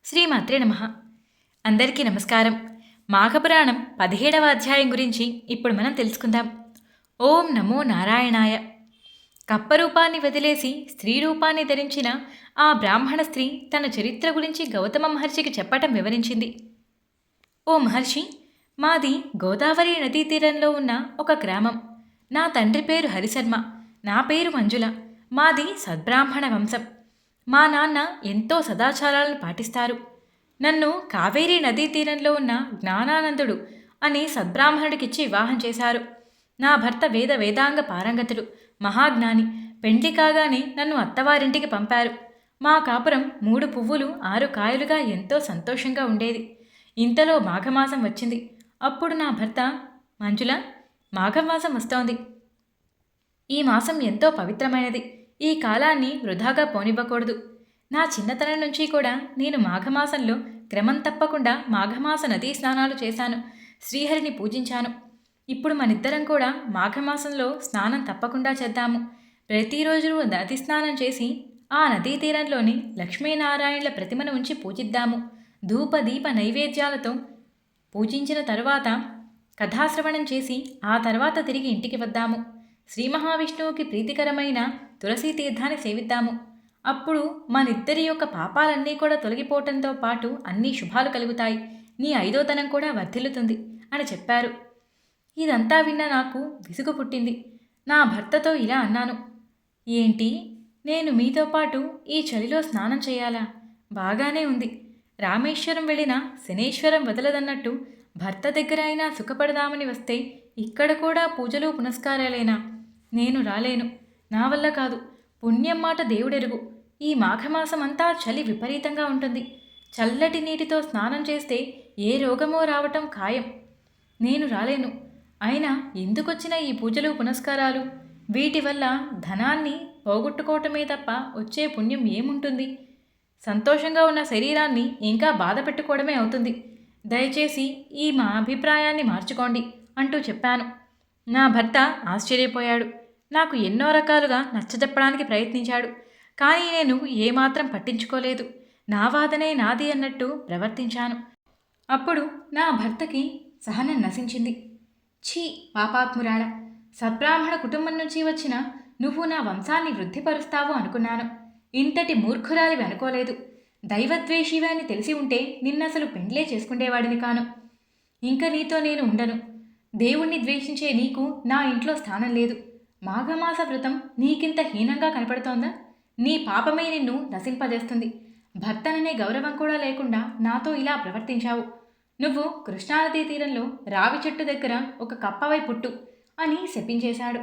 శ్రీమాత్రే నమః. అందరికీ నమస్కారం. మాఘపురాణం 17వ అధ్యాయం గురించి ఇప్పుడు మనం తెలుసుకుందాం. ఓం నమో నారాయణాయ. కప్పరూపాన్ని వదిలేసి స్త్రీ రూపాన్ని ధరించిన ఆ బ్రాహ్మణ స్త్రీ తన చరిత్ర గురించి గౌతమ మహర్షికి చెప్పటం వివరించింది. ఓ మహర్షి, మాది గోదావరి నదీ తీరంలో ఉన్న ఒక గ్రామం. నా తండ్రి పేరు హరిశర్మ, నా పేరు మంజుల. మాది సద్బ్రాహ్మణ వంశం. మా నాన్న ఎంతో సదాచారాలను పాటిస్తారు. నన్ను కావేరీ నదీ తీరంలో ఉన్న జ్ఞానానందుడు అని సద్బ్రాహ్మణుడికిచ్చి వివాహం చేశారు. నా భర్త వేదాంగ పారంగతుడు, మహాజ్ఞాని. పెండ్లి కాగానే నన్ను అత్తవారింటికి పంపారు. మా కాపురం 3 పువ్వులు 6 కాయలుగా ఎంతో సంతోషంగా ఉండేది. ఇంతలో మాఘమాసం వచ్చింది. అప్పుడు నా భర్త, మంజుల, మాఘమాసం వస్తోంది. ఈ మాసం ఎంతో పవిత్రమైనది. ఈ కాలాన్ని వృధాగా పోనివ్వకూడదు. నా చిన్నతనం నుంచి కూడా నేను మాఘమాసంలో క్రమం తప్పకుండా మాఘమాస నదీ స్నానాలు చేశాను. శ్రీహరిని పూజించాను. ఇప్పుడు మనిద్దరం కూడా మాఘమాసంలో స్నానం తప్పకుండా చేద్దాము. ప్రతిరోజు నది స్నానం చేసి ఆ నదీ తీరంలోని లక్ష్మీనారాయణుల ప్రతిమను ఉంచి పూజిద్దాము. ధూప దీప నైవేద్యాలతో పూజించిన తరువాత కథాశ్రవణం చేసి ఆ తర్వాత తిరిగి ఇంటికి వద్దాము. శ్రీ మహావిష్ణువుకి ప్రీతికరమైన తులసీ తీర్థాన్ని సేవిద్దాము. అప్పుడు మనిద్దరి యొక్క పాపాలన్నీ కూడా తొలగిపోవటంతో పాటు అన్ని శుభాలు కలుగుతాయి. నీ 5వ తనం కూడా వర్ధిల్లుతుంది అని చెప్పారు. ఇదంతా విన్న నాకు విసుగు పుట్టింది. నా భర్తతో ఇలా అన్నాను, ఏంటి, నేను మీతో పాటు ఈ చలిలో స్నానం చేయాలా? బాగానే ఉంది. రామేశ్వరం వెళ్ళినా శనేశ్వరం వదలదన్నట్టు భర్త దగ్గర అయినా సుఖపడదామని వస్తే ఇక్కడ కూడా పూజలు పునస్కారాలేనా? నేను రాలేను. నా వల్ల కాదు. పుణ్యం మాట దేవుడెరుగు. ఈ మాఘమాసమంతా చలి విపరీతంగా ఉంటుంది. చల్లటి నీటితో స్నానం చేస్తే ఏ రోగమో రావటం ఖాయం. నేను రాలేను. అయినా ఎందుకొచ్చిన ఈ పూజలు పునస్కారాలు? వీటి వల్ల ధనాన్ని పోగొట్టుకోవటమే తప్ప వచ్చే పుణ్యం ఏముంటుంది? సంతోషంగా ఉన్న శరీరాన్ని ఇంకా బాధ పెట్టుకోవడమే అవుతుంది. దయచేసి ఈ మా అభిప్రాయాన్ని మార్చుకోండి అంటూ చెప్పాను. నా భర్త ఆశ్చర్యపోయాడు. నాకు ఎన్నో రకాలుగా నచ్చజెప్పడానికి ప్రయత్నించాడు. కానీ నేను ఏమాత్రం పట్టించుకోలేదు. నా వాదనే నాది అన్నట్టు ప్రవర్తించాను. అప్పుడు నా భర్తకి సహనం నశించింది. ఛీ పాపాత్మురాల! సద్బ్రాహ్మణ కుటుంబం నుంచి వచ్చిన నువ్వు నా వంశాన్ని వృద్ధిపరుస్తావు అనుకున్నాను. ఇంతటి మూర్ఖురాలివి అనుకోలేదు. దైవద్వేషివి అని తెలిసి ఉంటే నిన్నసలు పెండ్లే చేసుకుండేవాడిని కాను. ఇంక నీతో నేను ఉండను. దేవుణ్ణి ద్వేషించే నీకు నా ఇంట్లో స్థానం లేదు. మాఘమాస వ్రతం నీకింత హీనంగా కనపడుతోందా? నీ పాపమే నిన్ను నశింపజేస్తుంది. భర్తననే గౌరవం కూడా లేకుండా నాతో ఇలా ప్రవర్తించావు. నువ్వు కృష్ణానదీ తీరంలో రావి చెట్టు దగ్గర ఒక కప్పవై పుట్టు అని శపించేశాడు.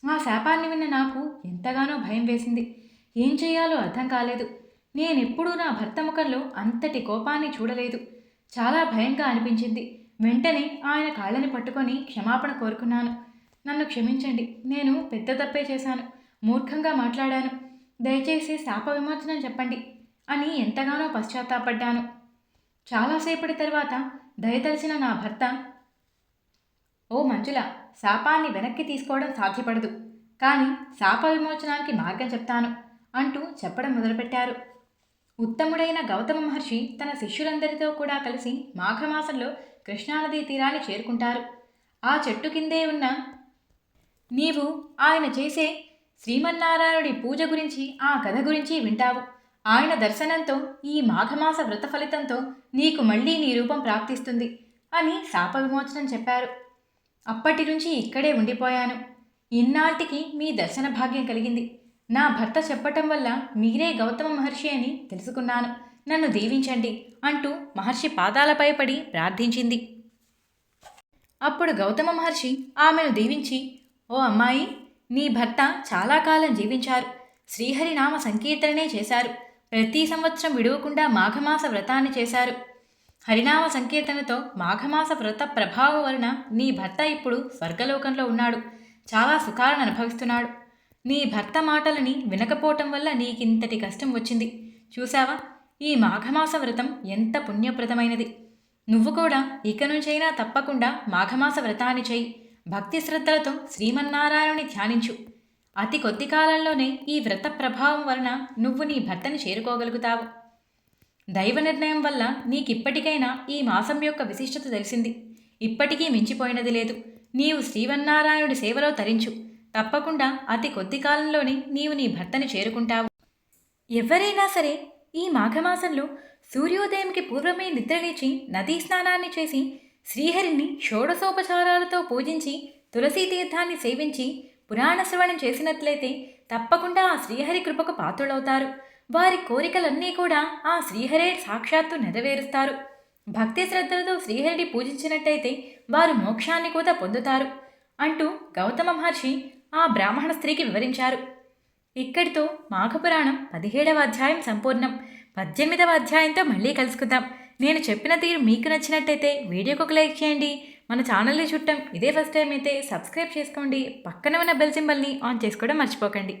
ఆ శాపాన్ని విన్న నాకు ఎంతగానో భయం వేసింది. ఏం చేయాలో అర్థం కాలేదు. నేనెప్పుడూ నా భర్త ముఖంలో అంతటి కోపాన్ని చూడలేదు. చాలా భయంగా అనిపించింది. వెంటనే ఆయన కాళ్ళని పట్టుకొని క్షమాపణ కోరుకున్నాను. నన్ను క్షమించండి. నేను పెద్ద తప్పే చేశాను. మూర్ఖంగా మాట్లాడాను. దయచేసి శాప విమోచనం చెప్పండి అని ఎంతగానో పశ్చాత్తాపడ్డాను. చాలాసేపటి తర్వాత దయతలిసిన నా భర్త, ఓ మంజుల, శాపాన్ని వెనక్కి తీసుకోవడం సాధ్యపడదు. కానీ శాప విమోచనానికి మార్గం చెప్తాను అంటూ చెప్పడం మొదలుపెట్టారు. ఉత్తముడైన గౌతమ మహర్షి తన శిష్యులందరితో కూడా కలిసి మాఘమాసంలో కృష్ణానదీ తీరాన్ని చేరుకుంటారు. ఆ చెట్టు కిందే ఉన్న నీవు ఆయన చేసే శ్రీమన్నారాయణుడి పూజ గురించి, ఆ కథ గురించి వింటావు. ఆయన దర్శనంతో ఈ మాఘమాస వ్రత ఫలితంతో నీకు మళ్ళీ నీ రూపం ప్రాప్తిస్తుంది అని శాప విమోచనం చెప్పారు. అప్పటి నుంచి ఇక్కడే ఉండిపోయాను. ఇన్నాటికి మీ దర్శన భాగ్యం కలిగింది. నా భర్త చెప్పటం వల్ల మీరే గౌతమ మహర్షి అని తెలుసుకున్నాను. నన్ను దీవించండి అంటూ మహర్షి పాదాలపై పడి ప్రార్థించింది. అప్పుడు గౌతమ మహర్షి ఆమెను దీవించి, ఓ అమ్మాయి, నీ భర్త చాలా కాలం జీవించారు. శ్రీహరినామ సంకీర్తననే చేశారు. ప్రతి సంవత్సరం విడవకుండా మాఘమాస వ్రతాన్ని చేశారు. హరినామ సంకీర్తనతో మాఘమాస వ్రత ప్రభావం వలన నీ భర్త ఇప్పుడు స్వర్గలోకంలో ఉన్నాడు. చాలా సుఖాలను అనుభవిస్తున్నాడు. నీ భర్త మాటలని వినకపోవటం వల్ల నీకింతటి కష్టం వచ్చింది. చూసావా, ఈ మాఘమాస వ్రతం ఎంత పుణ్యప్రదమైనది. నువ్వు కూడా ఇక నుంచైనా తప్పకుండా మాఘమాస వ్రతాన్ని చెయ్యి. భక్తి శ్రద్ధలతో శ్రీమన్నారాయణుని ధ్యానించు. అతి కొద్ది కాలంలోనే ఈ వ్రత ప్రభావం వలన నువ్వు నీ భర్తని చేరుకోగలుగుతావు. దైవ నిర్ణయం వల్ల నీకిప్పటికైనా ఈ మాసం యొక్క విశిష్టత తెలిసింది. ఇప్పటికీ మించిపోయినది లేదు. నీవు శ్రీమన్నారాయణుడి సేవలో తరించు. తప్పకుండా అతి కొద్ది కాలంలోనే నీవు నీ భర్తని చేరుకుంటావు. ఎవరైనా సరే ఈ మాఘమాసంలో సూర్యోదయంకి పూర్వమే నిద్రలేచి నదీ స్నానాన్ని చేసి శ్రీహరిని షోడశోపచారాలతో పూజించి తులసీ తీర్థాన్ని సేవించి పురాణ శ్రవణం చేసినట్లయితే తప్పకుండా ఆ శ్రీహరి కృపకు పాత్రులవుతారు. వారి కోరికలన్నీ కూడా ఆ శ్రీహరే సాక్షాత్తు నెరవేరుస్తారు. భక్తి శ్రద్ధలతో శ్రీహరిని పూజించినట్టయితే వారు మోక్షాన్ని కూడా పొందుతారు అంటూ గౌతమ మహర్షి ఆ బ్రాహ్మణ స్త్రీకి వివరించారు. ఇక్కడితో మాఘపురాణం 17వ అధ్యాయం సంపూర్ణం. 18వ అధ్యాయంతో మళ్ళీ కలుసుకుందాం. నేను చెప్పిన తీరు మీకు నచ్చినట్టయితే వీడియోకి ఒక లైక్ చేయండి. మన ఛానల్ని చుట్టం ఇదే ఫస్ట్ టైం అయితే సబ్స్క్రైబ్ చేసుకోండి. పక్కన ఉన్న బెల్ సింబల్ని ఆన్ చేసుకోవడం మర్చిపోకండి.